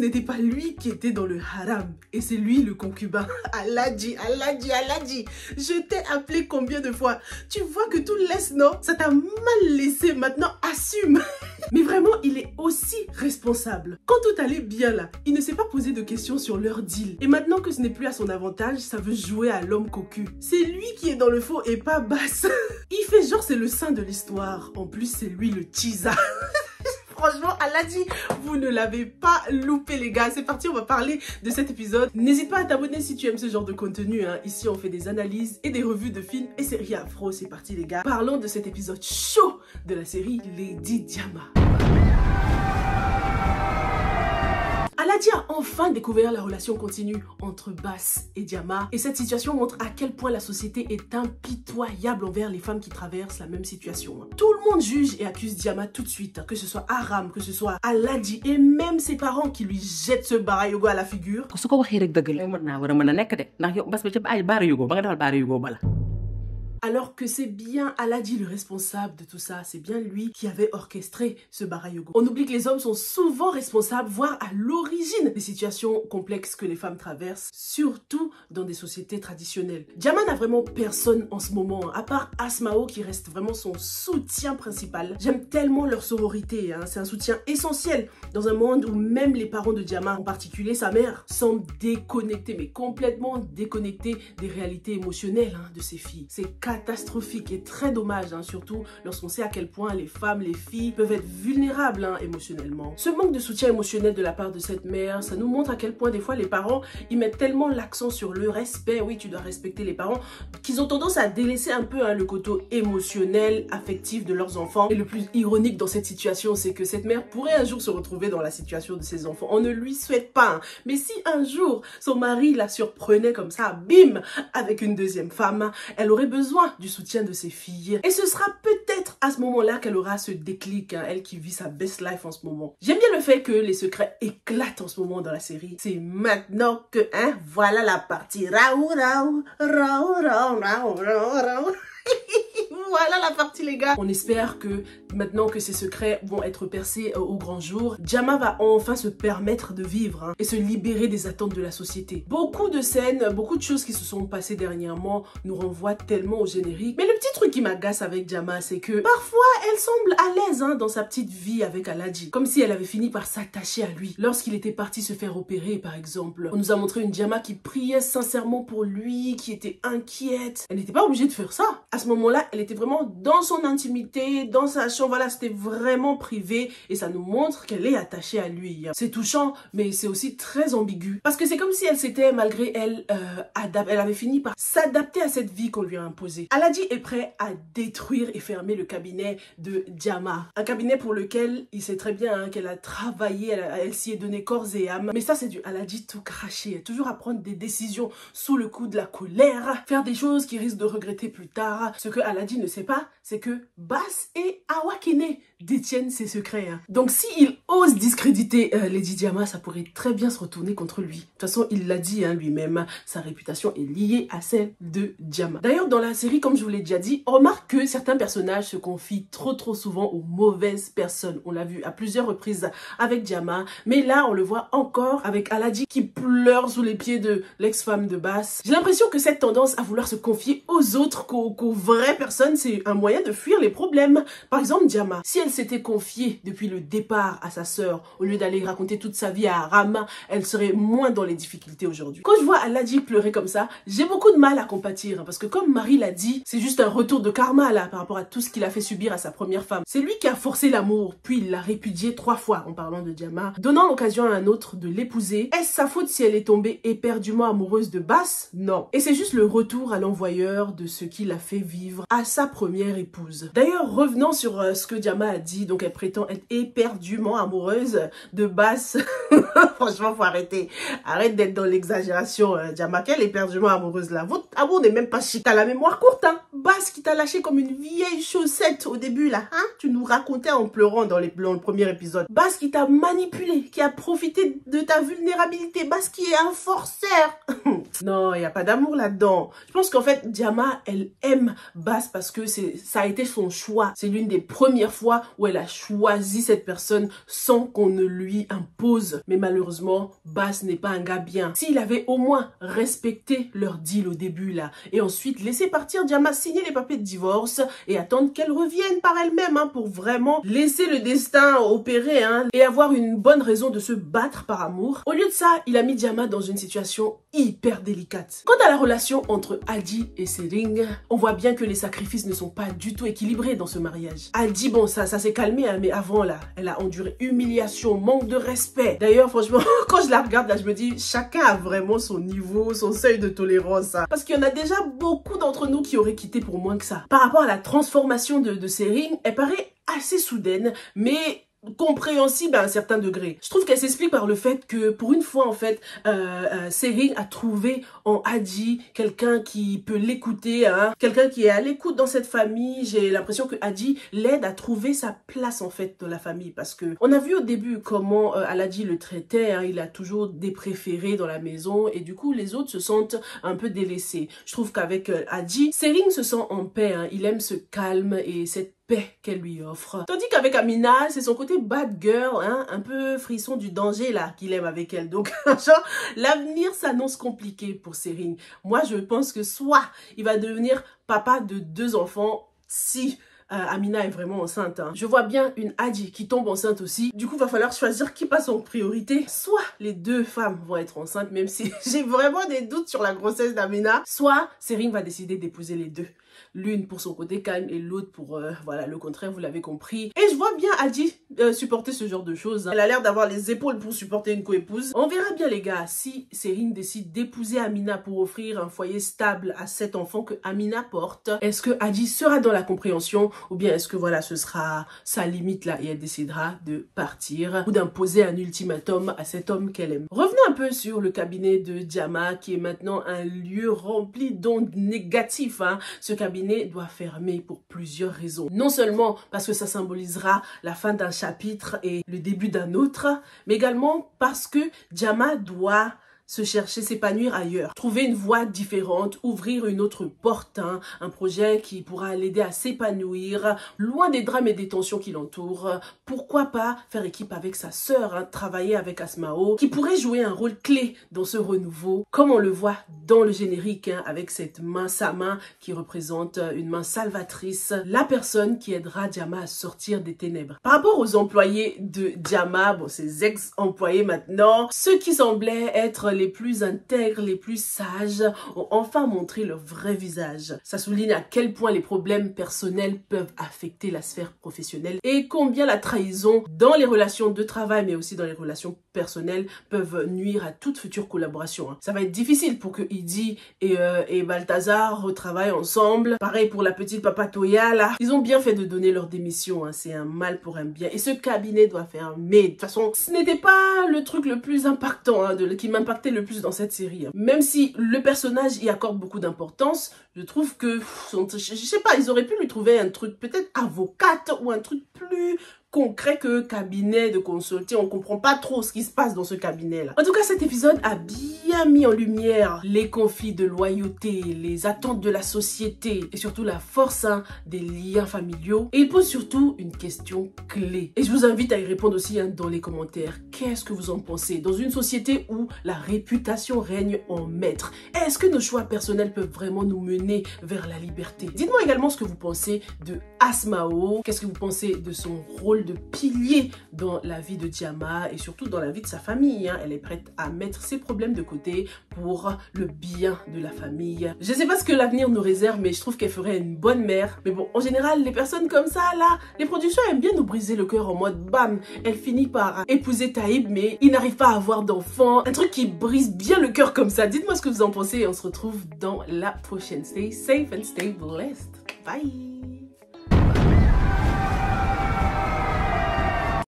n'était pas lui qui était dans le haram. Et c'est lui le concubin. Aladji, Aladji, Aladji. Je t'ai appelé combien de fois? Tu vois que tout laisse, non? Ça t'a mal laissé, maintenant assume. Mais vraiment, il est aussi responsable. Quand tout allait bien là, il ne s'est pas posé de questions sur leur deal. Et maintenant que ce n'est plus à son avantage, ça veut jouer à l'homme cocu. C'est lui qui est dans le faux et pas Bass. Il fait genre c'est le saint de l'histoire. En plus, c'est lui le cheesa. Franchement, Aladji, vous ne l'avez pas loupé les gars. C'est parti, on va parler de cet épisode. N'hésite pas à t'abonner si tu aimes ce genre de contenu. Hein. Ici, on fait des analyses et des revues de films et séries afro. C'est parti les gars. Parlons de cet épisode chaud de la série Lady Diama. Aladji a enfin découvert la relation continue entre Bass et Diama et cette situation montre à quel point la société est impitoyable envers les femmes qui traversent la même situation. Tout le monde juge et accuse Diama tout de suite, que ce soit Aram, que ce soit Aladji et même ses parents qui lui jettent ce barayogo à la figure. Alors que c'est bien Aladji le responsable de tout ça, c'est bien lui qui avait orchestré ce barayogo. On oublie que les hommes sont souvent responsables, voire à l'origine des situations complexes que les femmes traversent, surtout dans des sociétés traditionnelles. Diama n'a vraiment personne en ce moment, à part Asmao qui reste vraiment son soutien principal. J'aime tellement leur sororité, hein. C'est un soutien essentiel dans un monde où même les parents de Diama, en particulier sa mère, semblent déconnectés, mais complètement déconnectés des réalités émotionnelles de ses filles. C'est catastrophique et très dommage, hein, surtout lorsqu'on sait à quel point les femmes, les filles peuvent être vulnérables émotionnellement. Ce manque de soutien émotionnel de la part de cette mère, ça nous montre à quel point des fois les parents, ils mettent tellement l'accent sur le respect, oui tu dois respecter les parents, qu'ils ont tendance à délaisser un peu le côté émotionnel, affectif de leurs enfants. Et le plus ironique dans cette situation, c'est que cette mère pourrait un jour se retrouver dans la situation de ses enfants. On ne lui souhaite pas, hein. Mais si un jour son mari la surprenait comme ça, bim, avec une deuxième femme, elle aurait besoin du soutien de ses filles. Et ce sera peut-être à ce moment-là qu'elle aura ce déclic, hein, elle qui vit sa best life en ce moment. J'aime bien le fait que les secrets éclatent en ce moment dans la série. C'est maintenant que, hein, voilà la partie. Raou, raou, raou, raou, raou, raou, raou. Voilà la partie les gars. On espère que maintenant que ces secrets vont être percés au grand jour, Diama va enfin se permettre de vivre et se libérer des attentes de la société. Beaucoup de scènes, beaucoup de choses qui se sont passées dernièrement nous renvoient tellement au générique. Mais le petit truc qui m'agace avec Diama, c'est que parfois elle semble à l'aise dans sa petite vie avec Aladji. Comme si elle avait fini par s'attacher à lui. Lorsqu'il était parti se faire opérer par exemple, on nous a montré une Diama qui priait sincèrement pour lui, qui était inquiète. Elle n'était pas obligée de faire ça. À ce moment-là, elle était vraiment dans son intimité, dans sa chambre, voilà, c'était vraiment privé et ça nous montre qu'elle est attachée à lui. C'est touchant, mais c'est aussi très ambigu. Parce que c'est comme si elle s'était, malgré elle, elle avait fini par s'adapter à cette vie qu'on lui a imposée. Aladji est prêt à détruire et fermer le cabinet de Diama. Un cabinet pour lequel il sait très bien qu'elle a travaillé, elle s'y est donné corps et âme. Mais ça, c'est du Aladji tout craché. Toujours à prendre des décisions sous le coup de la colère, faire des choses qu'il risque de regretter plus tard. Ce que Aladji ne sait pas, c'est que Bass et Awakene détiennent ses secrets. Donc s'il ose discréditer Lady Diama, ça pourrait très bien se retourner contre lui. De toute façon, il l'a dit lui-même, sa réputation est liée à celle de Diama. D'ailleurs, dans la série, comme je vous l'ai déjà dit, on remarque que certains personnages se confient trop souvent aux mauvaises personnes. On l'a vu à plusieurs reprises avec Diama, mais là, on le voit encore avec Aladji qui pleure sous les pieds de l'ex-femme de Bass. J'ai l'impression que cette tendance à vouloir se confier aux autres qu'aux vraies personnes, c'est un moyen de fuir les problèmes. Par exemple, Diama, si elle s'était confiée depuis le départ à sa sœur, au lieu d'aller raconter toute sa vie à Aram, elle serait moins dans les difficultés aujourd'hui. Quand je vois Aladji pleurer comme ça, j'ai beaucoup de mal à compatir, parce que comme Marie l'a dit, c'est juste un retour de karma là, par rapport à tout ce qu'il a fait subir à sa première femme. C'est lui qui a forcé l'amour, puis il l'a répudié 3 fois en parlant de Diama, donnant l'occasion à un autre de l'épouser. Est-ce sa faute si elle est tombée éperdument amoureuse de Bass? Non. Et c'est juste le retour à l'envoyeur de ce qu'il a fait vivre à sa première épouse. D'ailleurs, revenons sur ce que Diama a dit, donc elle prétend être éperdument amoureuse de Bass. Franchement, faut arrêter. Arrête d'être dans l'exagération, Diama. Quelle éperdument amoureuse là? Votre amour n'est même pas chic. T'as la mémoire courte, hein? Bass qui t'a lâché comme une vieille chaussette au début là, hein? Tu nous racontais en pleurant dans le premier épisode. Bass qui t'a manipulé, qui a profité de ta vulnérabilité. Bass qui est un forceur. Non, il n'y a pas d'amour là-dedans. Je pense qu'en fait, Diama, elle aime Bass parce que ça a été son choix. C'est l'une des premières fois où elle a choisi cette personne sans qu'on ne lui impose. Mais malheureusement, Bass n'est pas un gars bien. S'il avait au moins respecté leur deal au début là, et ensuite laissé partir Diama, signer les papiers de divorce et attendre qu'elle revienne par elle-même pour vraiment laisser le destin opérer et avoir une bonne raison de se battre par amour. Au lieu de ça, il a mis Diama dans une situation hyper délicate. Quant à la relation entre Adi et Sering, on voit bien que les sacrifices ne sont pas du tout équilibrés dans ce mariage. Adi, bon, ça s'est calmé, mais avant là, elle a enduré humiliation, manque de respect. D'ailleurs, franchement, quand je la regarde là, je me dis, chacun a vraiment son niveau, son seuil de tolérance. Parce qu'il y en a déjà beaucoup d'entre nous qui auraient quitté pour moins que ça. Par rapport à la transformation de Sering, elle paraît assez soudaine, mais compréhensible à un certain degré. Je trouve qu'elle s'explique par le fait que pour une fois en fait Sering a trouvé en Adi quelqu'un qui peut l'écouter, quelqu'un qui est à l'écoute dans cette famille. J'ai l'impression que Adi l'aide à trouver sa place en fait dans la famille, parce que on a vu au début comment Adi le traitait, il a toujours des préférés dans la maison et du coup les autres se sentent un peu délaissés. Je trouve qu'avec Adi, Sering se sent en paix, il aime ce calme et cette paix qu'elle lui offre. Tandis qu'avec Amina, c'est son côté bad girl, un peu frisson du danger là qu'il aime avec elle. Donc genre, l'avenir s'annonce compliqué pour Sering. Moi je pense que soit il va devenir papa de 2 enfants si Amina est vraiment enceinte. Je vois bien une Adi qui tombe enceinte aussi. Du coup, va falloir choisir qui passe en priorité. Soit les 2 femmes vont être enceintes, même si j'ai vraiment des doutes sur la grossesse d'Amina. Soit Sering va décider d'épouser les 2. L'une pour son côté calme et l'autre pour, voilà, le contraire, vous l'avez compris. Et je vois bien Adi supporter ce genre de choses. Elle a l'air d'avoir les épaules pour supporter une coépouse. On verra bien les gars, si Sering décide d'épouser Amina pour offrir un foyer stable à 7 enfants que Amina porte, est-ce que Adi sera dans la compréhension ou bien est-ce que voilà, ce sera sa limite là et elle décidera de partir ou d'imposer un ultimatum à cet homme qu'elle aime. Revenons un peu sur le cabinet de Diama qui est maintenant un lieu rempli d'ondes négatives. Ce cabinet doit fermer pour plusieurs raisons. Non seulement parce que ça symbolisera la fin d'un chapitre et le début d'un autre, mais également parce que Diama doit se chercher, s'épanouir ailleurs, trouver une voie différente, ouvrir une autre porte, un projet qui pourra l'aider à s'épanouir, loin des drames et des tensions qui l'entourent. Pourquoi pas faire équipe avec sa sœur, travailler avec Asmao, qui pourrait jouer un rôle clé dans ce renouveau, comme on le voit dans le générique, avec cette main, sa main qui représente une main salvatrice, la personne qui aidera Diama à sortir des ténèbres. Par rapport aux employés de Diama, bon, ses ex-employés maintenant, ceux qui semblaient être les plus intègres, les plus sages, ont enfin montré leur vrai visage. Ça souligne à quel point les problèmes personnels peuvent affecter la sphère professionnelle et combien la trahison dans les relations de travail mais aussi dans les relations personnelles peuvent nuire à toute future collaboration. Ça va être difficile pour que Idi et Balthazar retravaillent ensemble. Pareil pour la petite Papa Toya là. Ils ont bien fait de donner leur démission. C'est un mal pour un bien. Et ce cabinet doit fermer. De toute façon, ce n'était pas le truc le plus impactant qui m'impactait le plus dans cette série. Même si le personnage y accorde beaucoup d'importance, je trouve que, je sais pas, ils auraient pu lui trouver un truc peut-être avocate ou un truc plus concret que cabinet de consulting. On comprend pas trop ce qui se passe dans ce cabinet là. En tout cas, cet épisode a bien mis en lumière les conflits de loyauté, les attentes de la société et surtout la force des liens familiaux. Et il pose surtout une question clé. Et je vous invite à y répondre aussi dans les commentaires. Qu'est-ce que vous en pensez? Dans une société où la réputation règne en maître, est-ce que nos choix personnels peuvent vraiment nous mener vers la liberté? Dites-moi également ce que vous pensez de Asmao. Qu'est-ce que vous pensez de son rôle de pilier dans la vie de Diama et surtout dans la vie de sa famille. Elle est prête à mettre ses problèmes de côté pour le bien de la famille. Je ne sais pas ce que l'avenir nous réserve, mais je trouve qu'elle ferait une bonne mère. Mais bon, en général, les personnes comme ça, là, les productions aiment bien nous briser le cœur en mode bam, elle finit par épouser Taïb, mais il n'arrive pas à avoir d'enfant. Un truc qui brise bien le cœur comme ça. Dites-moi ce que vous en pensez et on se retrouve dans la prochaine. Stay safe and stay blessed. Bye!